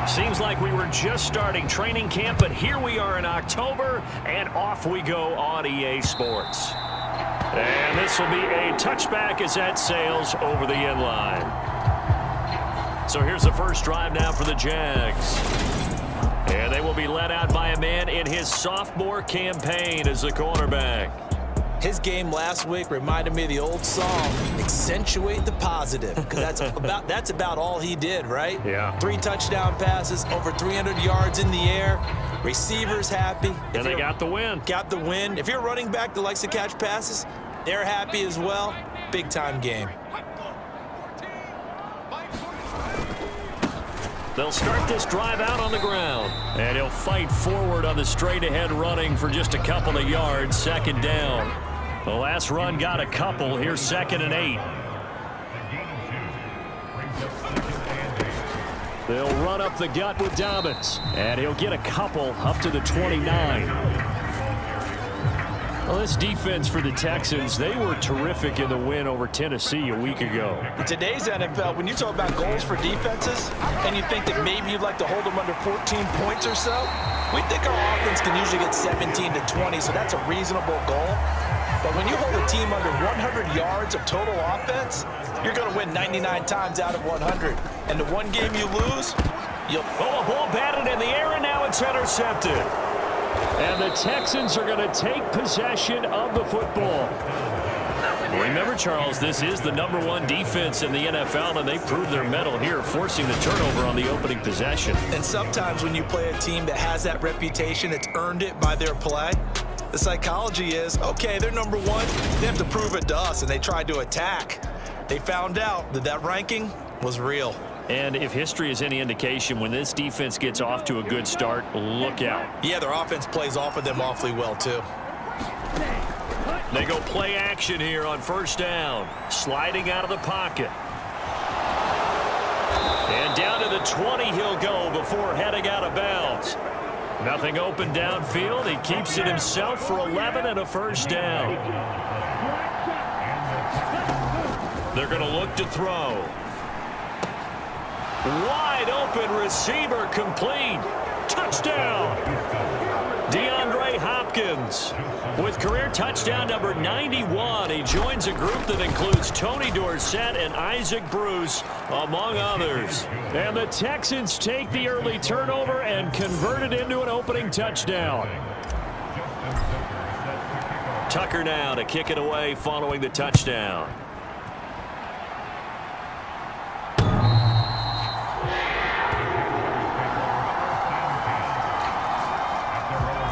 Seems like we were just starting training camp, but here we are in October, and off we go on EA Sports. And this will be a touchback as that sails over the end line. So here's the first drive now for the Jags. And they will be led out by a man in his sophomore campaign as the quarterback. His game last week reminded me of the old song, accentuate the positive, because that's about all he did, right? Yeah. 3 touchdown passes, over 300 yards in the air, receivers happy. And they got the win. Got the win. If you're a running back that likes to catch passes, they're happy as well. Big-time game. They'll start this drive out on the ground. And he'll fight forward on the straight-ahead running for just a couple of yards, second down. The last run got a couple. Here's 2nd and 8. They'll run up the gut with Dobbins. And he'll get a couple up to the 29. Well, this defense for the Texans, they were terrific in the win over Tennessee a week ago. In today's NFL, when you talk about goals for defenses, and you think that maybe you'd like to hold them under 14 points or so, we think our offense can usually get 17 to 20, so that's a reasonable goal. But when you hold a team under 100 yards of total offense, you're going to win 99 times out of 100. And the one game you lose, you'll... Oh, a ball batted in the air, and now it's intercepted. And the Texans are going to take possession of the football. Remember, Charles, this is the #1 defense in the NFL, and they proved their mettle here, forcing the turnover on the opening possession. And sometimes when you play a team that has that reputation, it's earned it by their play. The psychology is, okay, they're #1. They have to prove it to us, and they tried to attack. They found out that that ranking was real. And if history is any indication, when this defense gets off to a good start, look out. Yeah, their offense plays off of them awfully well, too. They go play action here on first down. Sliding out of the pocket. And down to the 20 he'll go before heading out of bounds. Nothing open downfield. He keeps it himself for 11 and a first down. They're going to look to throw. Wide open receiver complete. Touchdown. DeAndre Hopkins with career touchdown number 91. He joins a group that includes Tony Dorsett and Isaac Bruce, among others. And the Texans take the early turnover and convert it into an opening touchdown. Tucker now to kick it away following the touchdown.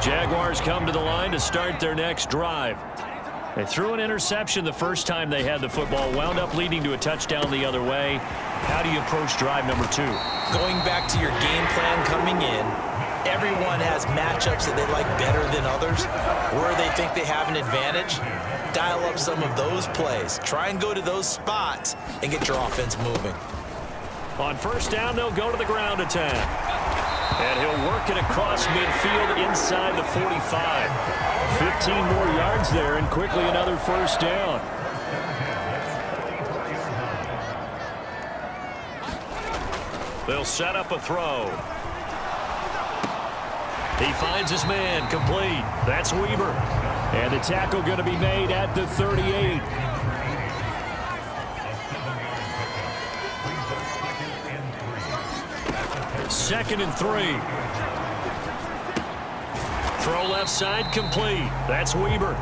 Jaguars come to the line to start their next drive. They threw an interception the first time they had the football, wound up leading to a touchdown the other way. How do you approach drive number 2? Going back to your game plan coming in, everyone has matchups that they like better than others, where they think they have an advantage. Dial up some of those plays. Try and go to those spots and get your offense moving. On first down, they'll go to the ground attack. And he'll work it across midfield inside the 45. 15 more yards there, and quickly another first down. They'll set up a throw. He finds his man, complete. That's Weaver. And the tackle going to be made at the 38. Second and 3. Throw left side complete. That's Weaver.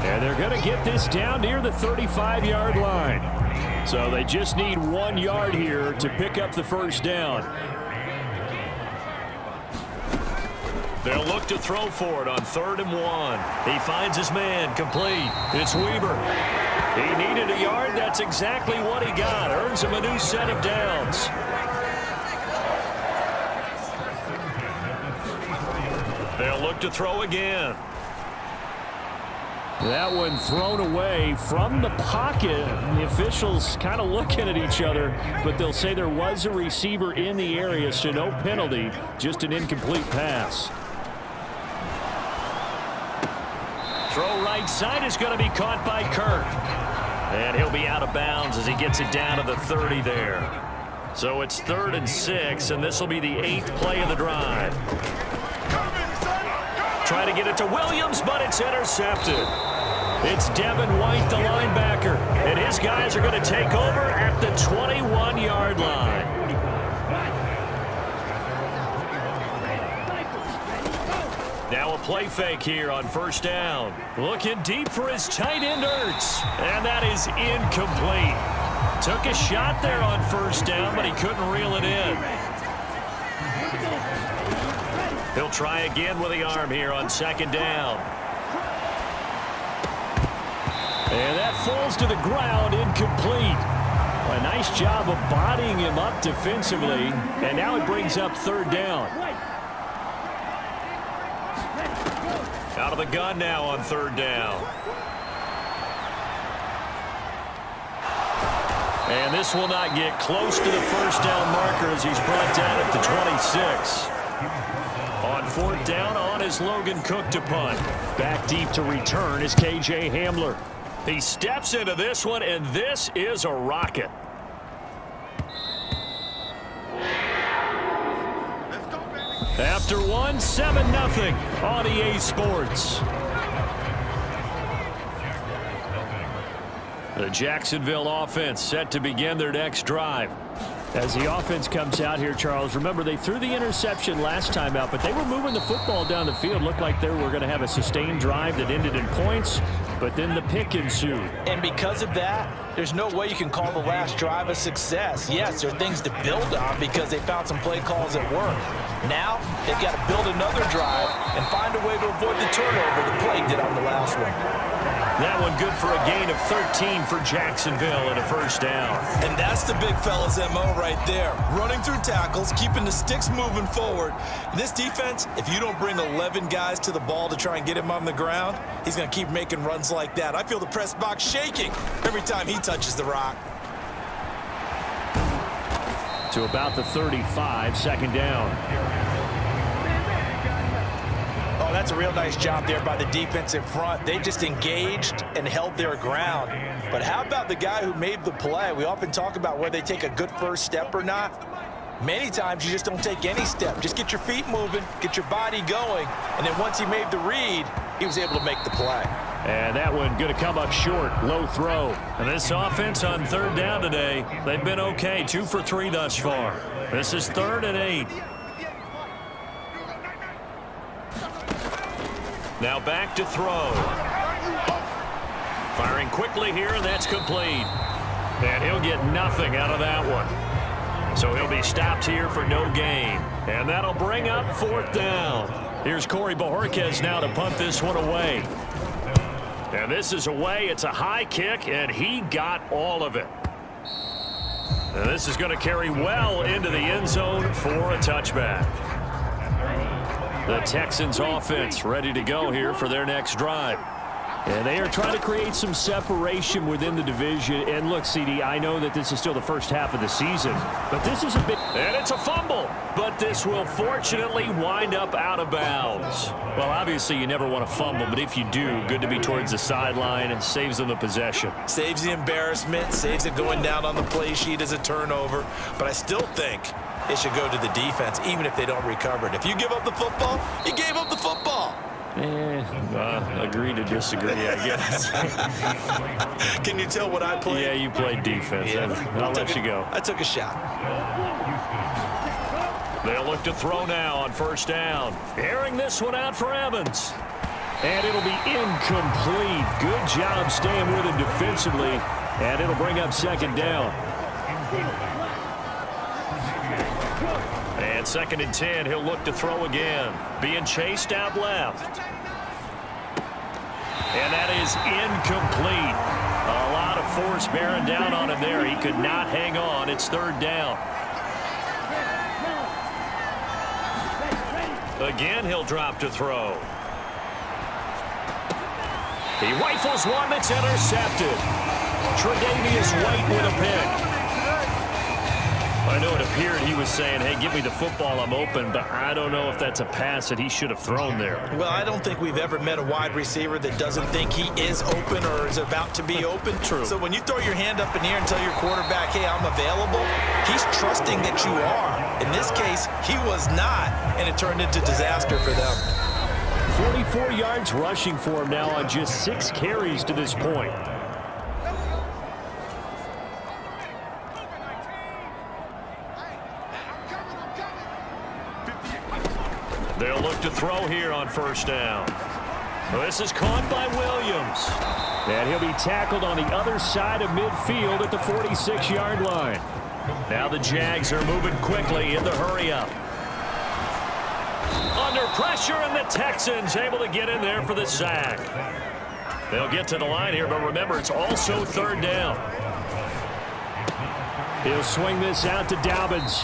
And they're going to get this down near the 35-yard line. So they just need 1 yard here to pick up the first down. They'll look to throw for it on 3rd and 1. He finds his man, complete. It's Weaver. He needed a yard. That's exactly what he got. Earns him a new set of downs. They'll look to throw again. That one thrown away from the pocket. The officials kind of looking at each other, but they'll say there was a receiver in the area, so no penalty, just an incomplete pass. Throw right side is going to be caught by Kirk. And he'll be out of bounds as he gets it down to the 30 there. So it's 3rd and 6, and this will be the 8th play of the drive. Trying to get it to Williams, but it's intercepted. It's Devin White, the linebacker, and his guys are going to take over at the 21-yard line. Now a play fake here on 1st down. Looking deep for his tight end, Ertz, and that is incomplete. Took a shot there on 1st down, but he couldn't reel it in. He'll try again with the arm here on 2nd down. And that falls to the ground, incomplete. A nice job of bodying him up defensively, and now it brings up 3rd down. Out of the gun now on 3rd down. And this will not get close to the 1st down marker as he's brought down at the 26. On 4th down, on is Logan Cook to punt. Back deep to return is KJ Hamler. He steps into this one, and this is a rocket. After one, 7-0 on EA Sports. The Jacksonville offense set to begin their next drive. As the offense comes out here, Charles, remember they threw the interception last time out, but they were moving the football down the field. Looked like they were going to have a sustained drive that ended in points, but then the pick ensued. And because of that, there's no way you can call the last drive a success. Yes, there are things to build on because they found some play calls that work. Now, they've got to build another drive and find a way to avoid the turnover the play did on the last one. That one good for a gain of 13 for Jacksonville and a 1st down. And that's the big fella's MO right there. Running through tackles, keeping the sticks moving forward. This defense, if you don't bring 11 guys to the ball to try and get him on the ground, he's going to keep making runs like that. I feel the press box shaking every time he touches the rock. To about the 35, 2nd down. Oh, that's a real nice job there by the defense in front. They just engaged and held their ground. But how about the guy who made the play? We often talk about whether they take a good first step or not. Many times you just don't take any step. Just get your feet moving, get your body going, and then once he made the read, he was able to make the play. And that one going to come up short, low throw. And this offense on 3rd down today, they've been okay, 2 for 3 thus far. This is 3rd and 8. Now back to throw. Firing quickly here, and that's complete. And he'll get nothing out of that one. So he'll be stopped here for no gain. And that'll bring up 4th down. Here's Corey Bojorquez now to punt this one away. And this is away. It's a high kick, and he got all of it. And this is going to carry well into the end zone for a touchback. The Texans offense ready to go here for their next drive. And they are trying to create some separation within the division. And look, CD, I know that this is still the first half of the season, but this is a big... And it's a fumble, but this will fortunately wind up out of bounds. Well, obviously you never want to fumble, but if you do, good to be towards the sideline and saves them the possession. Saves the embarrassment, saves it going down on the play sheet as a turnover. But I still think it should go to the defense, even if they don't recover it. If you give up the football, you gave up the football. Agree to disagree, I guess. Can you tell what I played? Yeah, you played defense. Yeah. I'll let you go. I took a shot. They'll look to throw now on 1st down. Airing this one out for Evans. And it'll be incomplete. Good job staying with him defensively. And it'll bring up 2nd down. And 2nd and 10, he'll look to throw again. Being chased out left. And that is incomplete. A lot of force bearing down on him there. He could not hang on. It's 3rd down. Again, he'll drop to throw. He rifles one that's intercepted. Tre'Davious White with a pick. I know it appeared he was saying, hey, give me the football, I'm open, but I don't know if that's a pass that he should have thrown there. Well, I don't think we've ever met a wide receiver that doesn't think he is open or is about to be open. True. So when you throw your hand up in the air and tell your quarterback, hey, I'm available, he's trusting that you are. In this case, he was not, and it turned into disaster for them. 44 yards rushing for him now on just 6 carries to this point. They'll look to throw here on first down. This is caught by Williams. And he'll be tackled on the other side of midfield at the 46-yard line. Now the Jags are moving quickly in the hurry-up. Under pressure, and the Texans able to get in there for the sack. They'll get to the line here, but remember, it's also third down. He'll swing this out to Dobbins.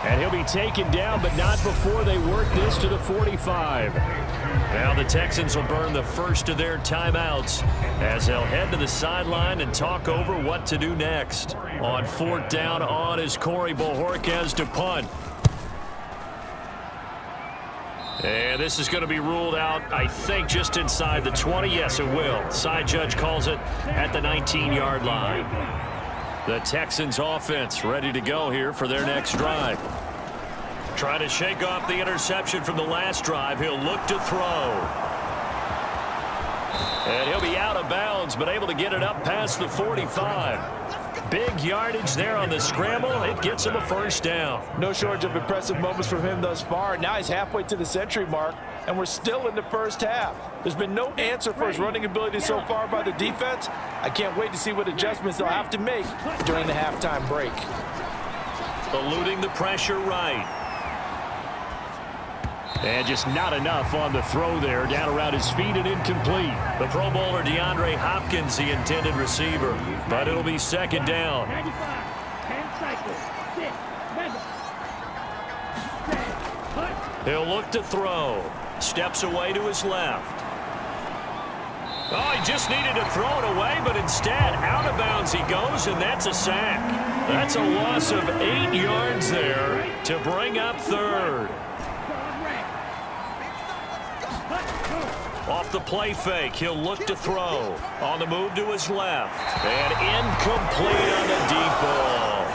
And he'll be taken down, but not before they work this to the 45. Now the Texans will burn the first of their timeouts as they'll head to the sideline and talk over what to do next. On fourth down on is Corey Bojorquez to punt. And this is going to be ruled out, I think, just inside the 20. Yes, it will. Side judge calls it at the 19-yard line. The Texans offense ready to go here for their next drive. Trying to shake off the interception from the last drive. He'll look to throw. And he'll be out of bounds, but able to get it up past the 45. Big yardage there on the scramble. It gets him a first down. No shortage of impressive moments from him thus far. Now he's halfway to the century mark, and we're still in the first half. There's been no answer for his running ability so far by the defense. I can't wait to see what adjustments they'll have to make during the halftime break. Eluding the pressure right. And just not enough on the throw there. Down around his feet and incomplete. The Pro Bowler DeAndre Hopkins, the intended receiver. But it'll be second down. He'll look to throw. Steps away to his left. Oh, he just needed to throw it away, but instead, out of bounds he goes, and that's a sack. That's a loss of 8 yards there to bring up third. Off the play fake, he'll look to throw. On the move to his left. And incomplete on the deep ball.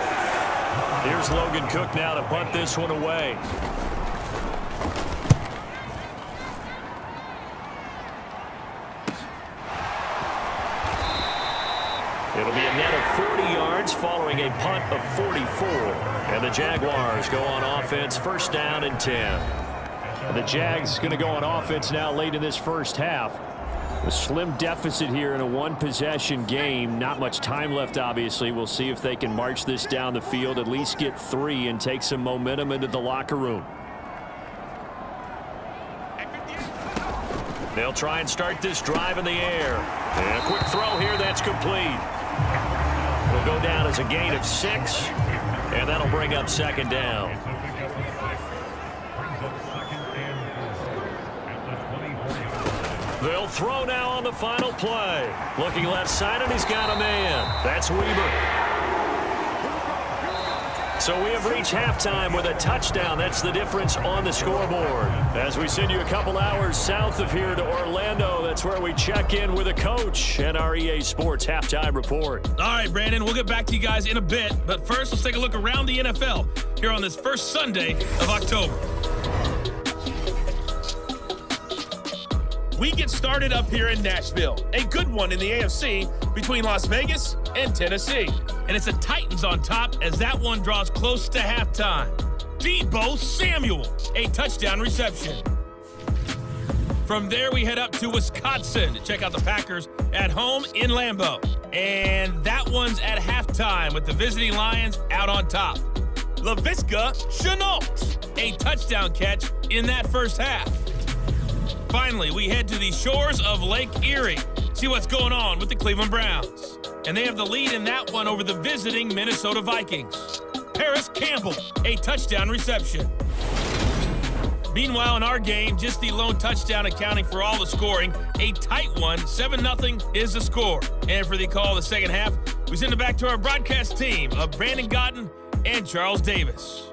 Here's Logan Cook now to punt this one away. It'll be a net of 40 yards following a punt of 44. And the Jaguars go on offense, first down and 10. And the Jags going to go on offense now late in this first half. A slim deficit here in a one-possession game. Not much time left, obviously. We'll see if they can march this down the field, at least get 3 and take some momentum into the locker room. They'll try and start this drive in the air. And a quick throw here, that's complete. Will go down as a gain of 6, and that'll bring up second down. They'll throw now on the final play. Looking left side, and he's got a man. That's Weaver. So we have reached halftime with a touchdown. That's the difference on the scoreboard. As we send you a couple hours south of here to Orlando, that's where we check in with a coach and our EA Sports halftime report. All right, Brandon, we'll get back to you guys in a bit. But first, let's take a look around the NFL here on this first Sunday of October. We get started up here in Nashville, a good one in the AFC between Las Vegas and Tennessee. And it's the Titans on top as that one draws close to halftime. Deebo Samuel, a touchdown reception. From there, we head up to Wisconsin to check out the Packers at home in Lambeau. And that one's at halftime with the visiting Lions out on top. Laviska Shenault, a touchdown catch in that first half. Finally, we head to the shores of Lake Erie, see what's going on with the Cleveland Browns. And they have the lead in that one over the visiting Minnesota Vikings. Paris Campbell, a touchdown reception. Meanwhile, in our game, just the lone touchdown accounting for all the scoring. A tight one, 7-0 is the score. And for the call of the second half, we send it back to our broadcast team of Brandon Gotten and Charles Davis.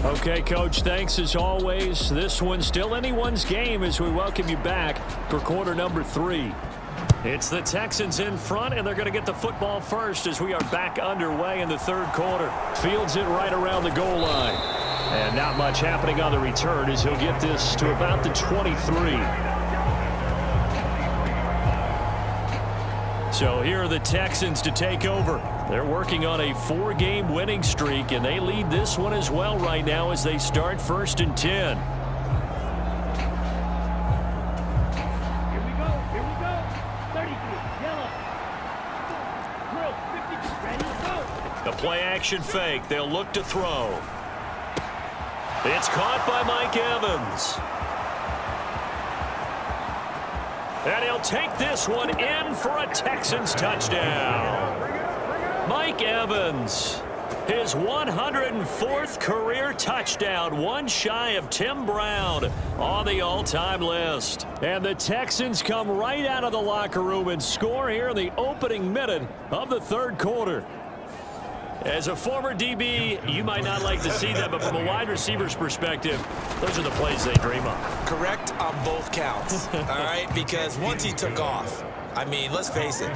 Okay, Coach, thanks as always. This one's still anyone's game as we welcome you back for quarter number 3. It's the Texans in front, and they're going to get the football first as we are back underway in the third quarter. Fields it right around the goal line. And not much happening on the return as he'll get this to about the 23. So here are the Texans to take over. They're working on a 4-game winning streak, and they lead this one as well right now as they start 1st and 10. Here we go. 33, yellow. Drill, 50, ready, go. The play action fake. They'll look to throw. It's caught by Mike Evans. And he'll take this one in for a Texans touchdown. Mike Evans, his 104th career touchdown, one shy of Tim Brown on the all-time list. And the Texans come right out of the locker room and score here in the opening minute of the third quarter. As a former DB, you might not like to see that, but from a wide receiver's perspective, those are the plays they dream of. Correct on both counts, all right? Because once he took off, I mean, let's face it,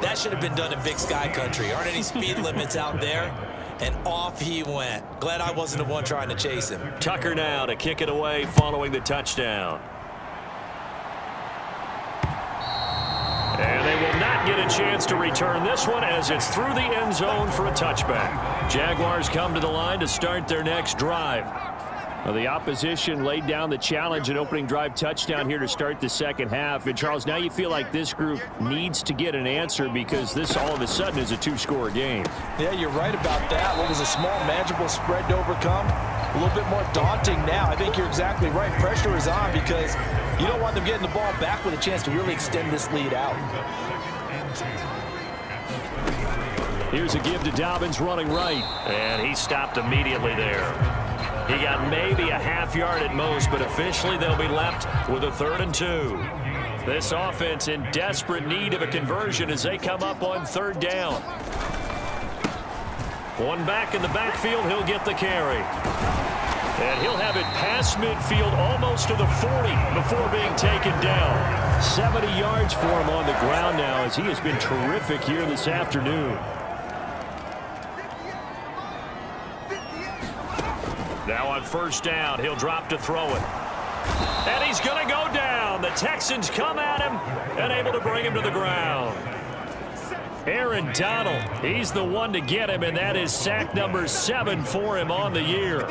that should have been done in Big Sky Country. Aren't any speed limits out there? And off he went. Glad I wasn't the one trying to chase him. Tucker now to kick it away following the touchdown. And they will not get a chance to return this one as it's through the end zone for a touchback. Jaguars come to the line to start their next drive. Well, the opposition laid down the challenge and opening drive touchdown here to start the second half. And, Charles, now you feel like this group needs to get an answer because this all of a sudden is a 2-score game. Yeah, you're right about that. What was a small, manageable spread to overcome? A little bit more daunting now. I think you're exactly right. Pressure is on because you don't want them getting the ball back with a chance to really extend this lead out. Here's a give to Dobbins running right. And he stopped immediately there. He got maybe a half yard at most, but officially they'll be left with a 3rd and 2. This offense in desperate need of a conversion as they come up on 3rd down. One back in the backfield, he'll get the carry. And he'll have it past midfield almost to the 40 before being taken down. 70 yards for him on the ground now as he has been terrific here this afternoon. Now on 1st down, he'll drop to throw it. And he's going to go down. The Texans come at him and able to bring him to the ground. Aaron Donald, he's the one to get him, and that is sack number 7 for him on the year.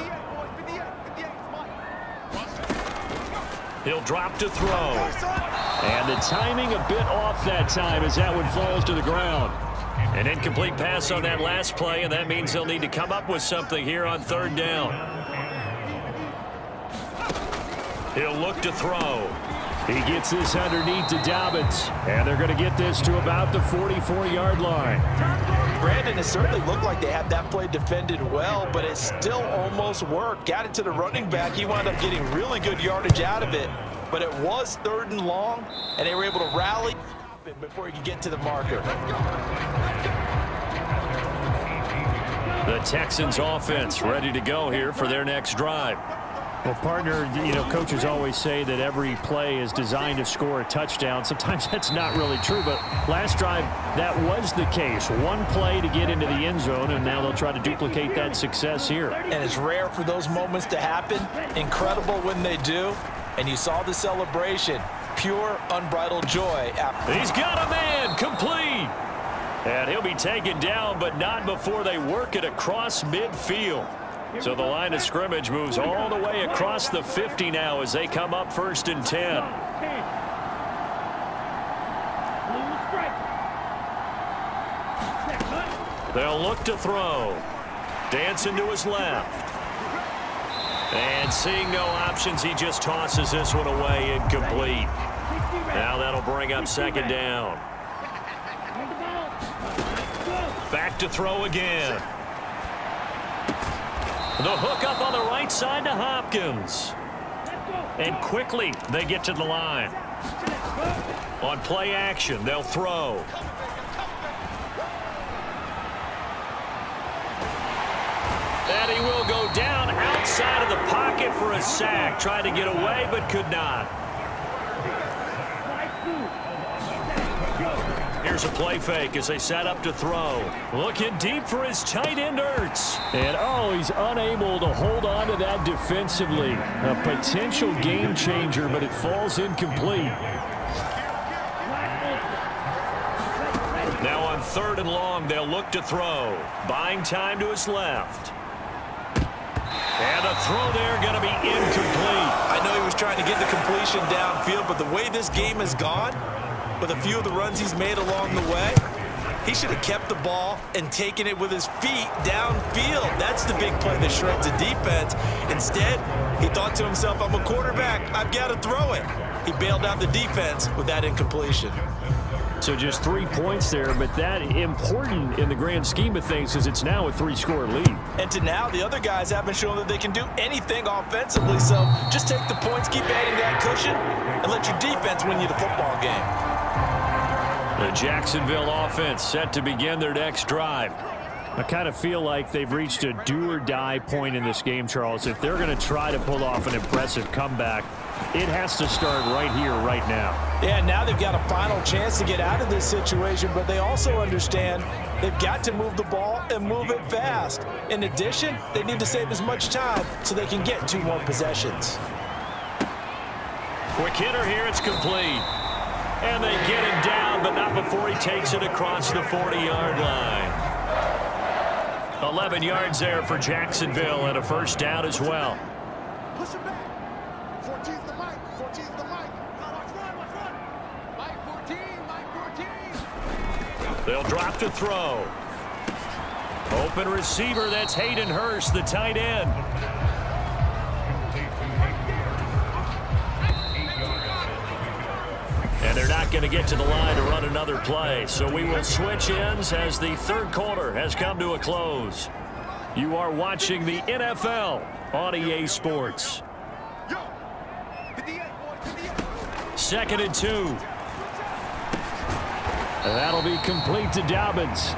He'll drop to throw. And the timing a bit off that time as that one falls to the ground. An incomplete pass on that last play, and that means they'll need to come up with something here on 3rd down. He'll look to throw. He gets this underneath to Dobbins, and they're going to get this to about the 44-yard line. Brandon, it certainly looked like they had that play defended well, but it still almost worked. Got it to the running back. He wound up getting really good yardage out of it, but it was 3rd and long, and they were able to rally before he could get to the marker. The Texans offense ready to go here for their next drive. Well, partner, you know, coaches always say that every play is designed to score a touchdown. Sometimes that's not really true, but last drive, that was the case. One play to get into the end zone, and now they'll try to duplicate that success here. And it's rare for those moments to happen. Incredible when they do. And you saw the celebration. Pure, unbridled joy. He's got a man, complete. And he'll be taken down, but not before they work it across midfield. So the line of scrimmage moves all the way across the 50 now as they come up 1st and 10. They'll look to throw. Dancing to his left. And seeing no options, he just tosses this one away incomplete. Now that'll bring up 2nd down. Back to throw again. The hook up on the right side to Hopkins. And quickly they get to the line. On play action, they'll throw. inside of the pocket for a sack. Tried to get away, but could not. Here's a play fake as they set up to throw. Looking deep for his tight end, Ertz. And, oh, he's unable to hold on to that defensively. A potential game changer, but it falls incomplete. Now on 3rd and long, they'll look to throw. Buying time to his left. And the throw there going to be incomplete. I know he was trying to get the completion downfield, but the way this game has gone, with a few of the runs he's made along the way, he should have kept the ball and taken it with his feet downfield. That's the big play that shreds the defense. Instead, he thought to himself, I'm a quarterback, I've got to throw it. He bailed out the defense with that incompletion. So just 3 points there, but that important in the grand scheme of things because it's now a 3-score lead. And to now, the other guys haven't shown that they can do anything offensively, so just take the points, keep adding that cushion, and let your defense win you the football game. The Jacksonville offense set to begin their next drive. I kind of feel like they've reached a do-or-die point in this game, Charles. If they're going to try to pull off an impressive comeback, it has to start right here, right now. Yeah, now they've got a final chance to get out of this situation, but they also understand they've got to move the ball and move it fast. In addition, they need to save as much time so they can get 2 more possessions. Quick hitter here, it's complete. And they get him down, but not before he takes it across the 40-yard line. 11 yards there for Jacksonville and a first down as well. Push him back. 14's the mic. 14's the mic. Watch run. Mike 14. Mike 14. They'll drop to throw. Open receiver, that's Hayden Hurst, the tight end. And they're not going to get to the line to run another play. So we will switch ends as the 3rd quarter has come to a close. You are watching the NFL on EA Sports. 2nd and 2. And that'll be complete to Dobbins.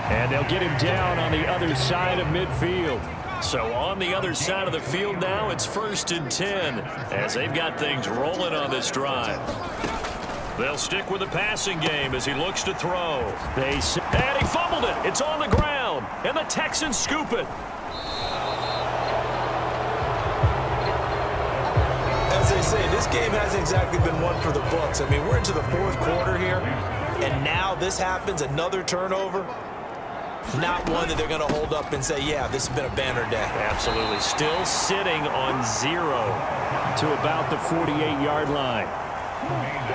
And they'll get him down on the other side of midfield. So on the other side of the field now, it's 1st and 10 as they've got things rolling on this drive. They'll stick with the passing game as he looks to throw. And he fumbled it. It's on the ground. And the Texans scoop it. As they say, this game hasn't exactly been one for the books. I mean, we're into the 4th quarter here, and now this happens, another turnover. Not one that they're going to hold up and say, yeah, this has been a banner day. Absolutely. Still sitting on 0 to about the 48-yard line.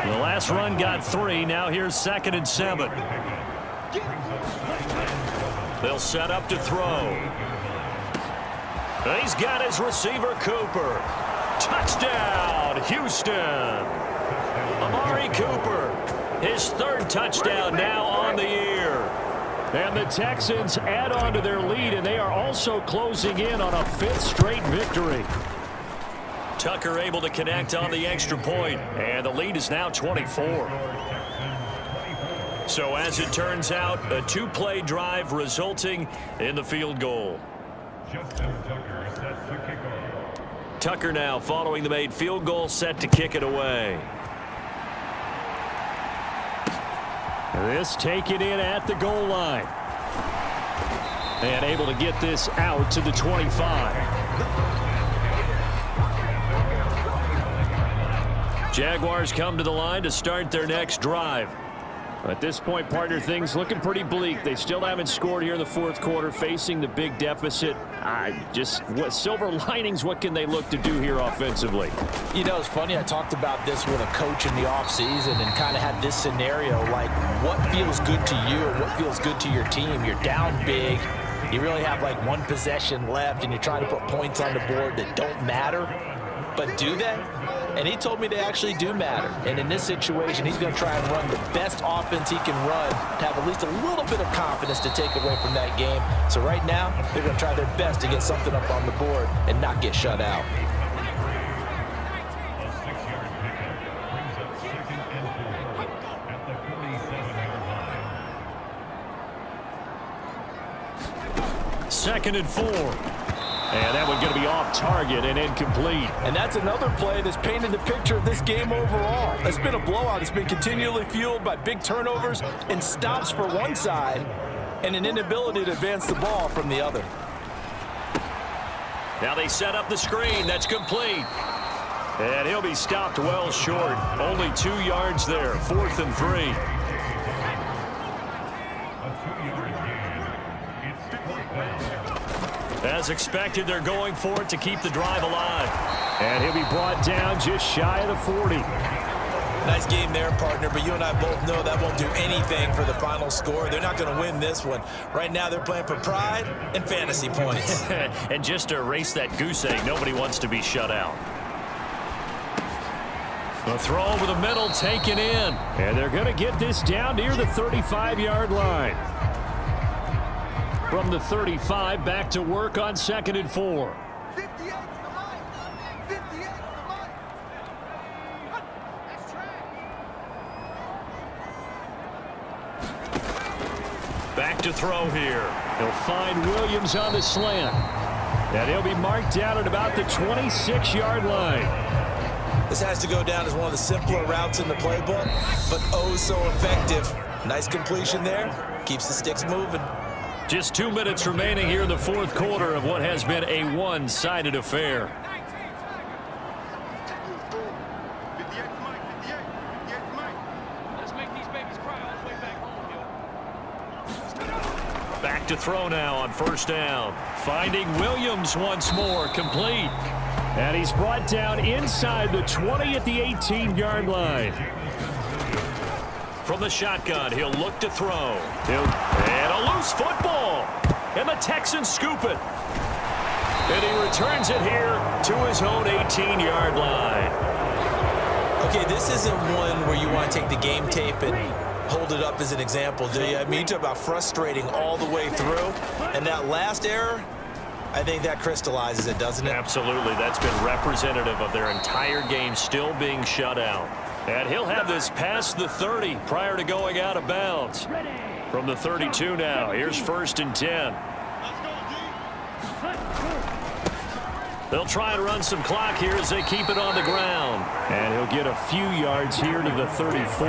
The last run got 3. Now here's 2nd and 7. They'll set up to throw. He's got his receiver, Cooper. Touchdown, Houston. Amari Cooper, his 3rd touchdown now on the year. And the Texans add on to their lead, and they are also closing in on a 5th straight victory. Tucker able to connect on the extra point, and the lead is now 24. So as it turns out, a 2-play drive resulting in the field goal. Tucker now following the made field goal, set to kick it away. This taken in at the goal line. And able to get this out to the 25. Jaguars come to the line to start their next drive. At this point, partner, things looking pretty bleak. They still haven't scored here in the 4th quarter, facing the big deficit. What silver linings, what can they look to do here offensively? You know, it's funny, I talked about this with a coach in the offseason and kind of had this scenario, like what feels good to you or what feels good to your team. You're down big. You really have like 1 possession left, and you're trying to put points on the board that don't matter. But do they? And he told me they actually do matter. And in this situation, he's going to try and run the best offense he can run to have at least a little bit of confidence to take away from that game. So right now, they're going to try their best to get something up on the board and not get shut out. Second and 4. And that one's going to be off target and incomplete. And that's another play that's painted the picture of this game overall. It's been a blowout. It's been continually fueled by big turnovers and stops for one side and an inability to advance the ball from the other. Now they set up the screen. That's complete. And he'll be stopped well short. Only 2 yards there. 4th and 3. As expected, they're going for it to keep the drive alive. And he'll be brought down just shy of the 40. Nice game there, partner, but you and I both know that won't do anything for the final score. They're not going to win this one. Right now, they're playing for pride and fantasy points. And just to erase that goose egg, nobody wants to be shut out. The throw over the middle taken in. And they're going to get this down near the 35-yard line. From the 35, back to work on 2nd and 4. 58 to the line. 58 to the line. That's track. Back to throw here. He'll find Williams on the slant. And he'll be marked down at about the 26-yard line. This has to go down as one of the simpler routes in the playbook, but oh so effective. Nice completion there. Keeps the sticks moving. Just 2 minutes remaining here in the 4th quarter of what has been a one-sided affair. 58 to Mike. 58 to Mike. Let's make these babies cry all the way back home, yo. Back to throw now on 1st down. Finding Williams once more, complete. And he's brought down inside the 20 at the 18-yard line. From the shotgun, he'll look to throw. And a loose football. And the Texans scoop it. And he returns it here to his own 18-yard line. Okay, this isn't one where you want to take the game tape and hold it up as an example, do you? I mean, you talk about frustrating all the way through. And that last error, I think that crystallizes it, doesn't it? Absolutely. That's been representative of their entire game still being shut out. And he'll have this past the 30 prior to going out of bounds. From the 32 now, here's 1st and 10. They'll try and run some clock here as they keep it on the ground. And he'll get a few yards here to the 34.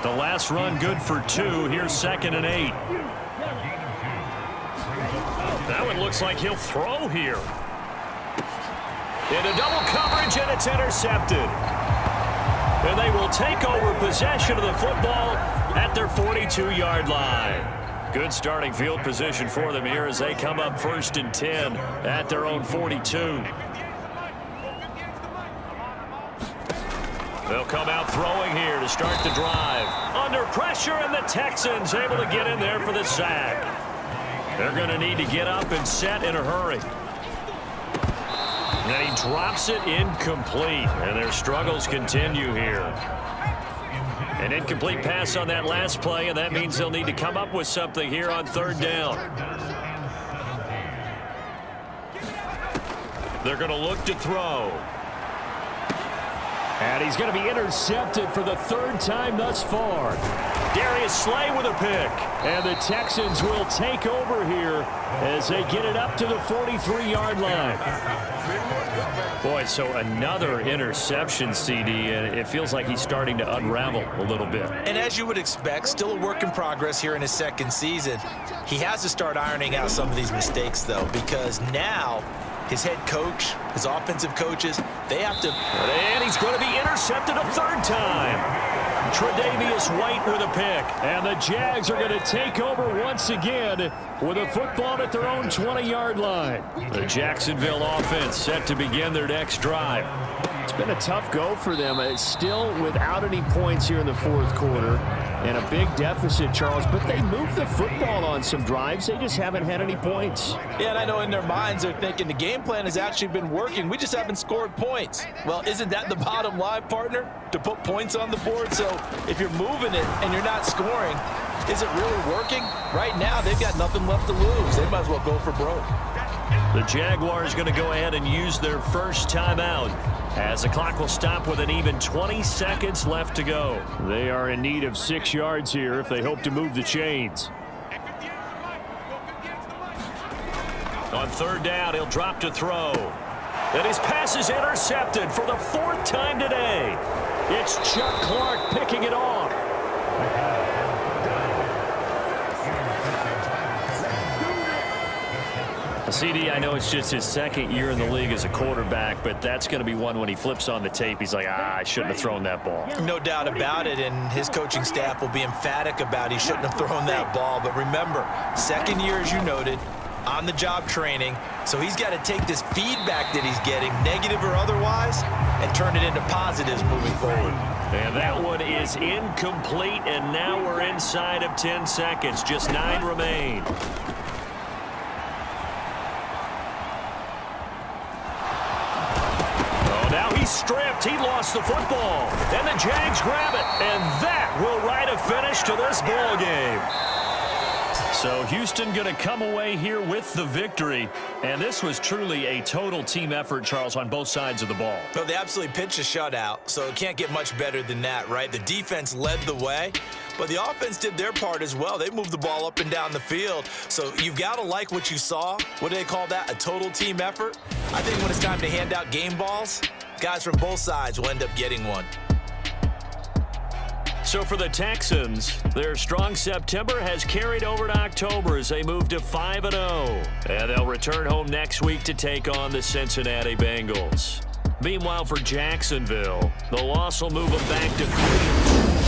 The last run good for 2. Here's 2nd and 8. That one looks like he'll throw here. Into double coverage, and it's intercepted. And they will take over possession of the football at their 42-yard line. Good starting field position for them here as they come up 1st and 10 at their own 42. They'll come out throwing here to start the drive. Under pressure, and the Texans able to get in there for the sack. They're going to need to get up and set in a hurry. And he drops it incomplete, and their struggles continue here. An incomplete pass on that last play, and that means they'll need to come up with something here on 3rd down. They're going to look to throw. And he's going to be intercepted for the 3rd time thus far. Darius Slay with a pick. And the Texans will take over here as they get it up to the 43-yard line. Boy, so another interception, CD, and it feels like he's starting to unravel a little bit. And as you would expect, still a work in progress here in his 2nd season. He has to start ironing out some of these mistakes, though, because now his head coach, his offensive coaches, they have to... And he's going to be intercepted a 3rd time. Tre'Davious White with a pick. And the Jags are going to take over once again with a football at their own 20-yard line. The Jacksonville offense set to begin their next drive. It's been a tough go for them. It's still without any points here in the 4th quarter. And a big deficit, Charles, but they moved the football on some drives. They just haven't had any points. Yeah, and I know in their minds they're thinking the game plan has actually been working. We just haven't scored points. Well, isn't that the bottom line, partner? To put points on the board? So if you're moving it and you're not scoring, is it really working? Right now, they've got nothing left to lose. They might as well go for broke. The Jaguars going to go ahead and use their first timeout as the clock will stop with an even 20 seconds left to go. They are in need of 6 yards here if they hope to move the chains. On third down, he'll drop to throw. And his pass is intercepted for the 4th time today. It's Chuck Clark picking it off. CD, I know it's just his 2nd year in the league as a quarterback, but that's going to be one when he flips on the tape. He's like, I shouldn't have thrown that ball. No doubt about it, and his coaching staff will be emphatic about he shouldn't have thrown that ball. But remember, 2nd year, as you noted, on-the-job training, so he's got to take this feedback that he's getting, negative or otherwise, and turn it into positives moving forward. And that one is incomplete, and now we're inside of 10 seconds. Just 9 remain. He's stripped. He lost the football. And the Jags grab it. And that will write a finish to this ball game. So Houston going to come away here with the victory. And this was truly a total team effort, Charles, on both sides of the ball. Well, they absolutely pitched a shutout, so it can't get much better than that, right? The defense led the way, but the offense did their part as well. They moved the ball up and down the field. So you've got to like what you saw. What do they call that? A total team effort? I think when it's time to hand out game balls, guys from both sides will end up getting one. So for the Texans, their strong September has carried over to October as they move to 5-0. And they'll return home next week to take on the Cincinnati Bengals. Meanwhile, for Jacksonville, the loss will move them back to 3-2.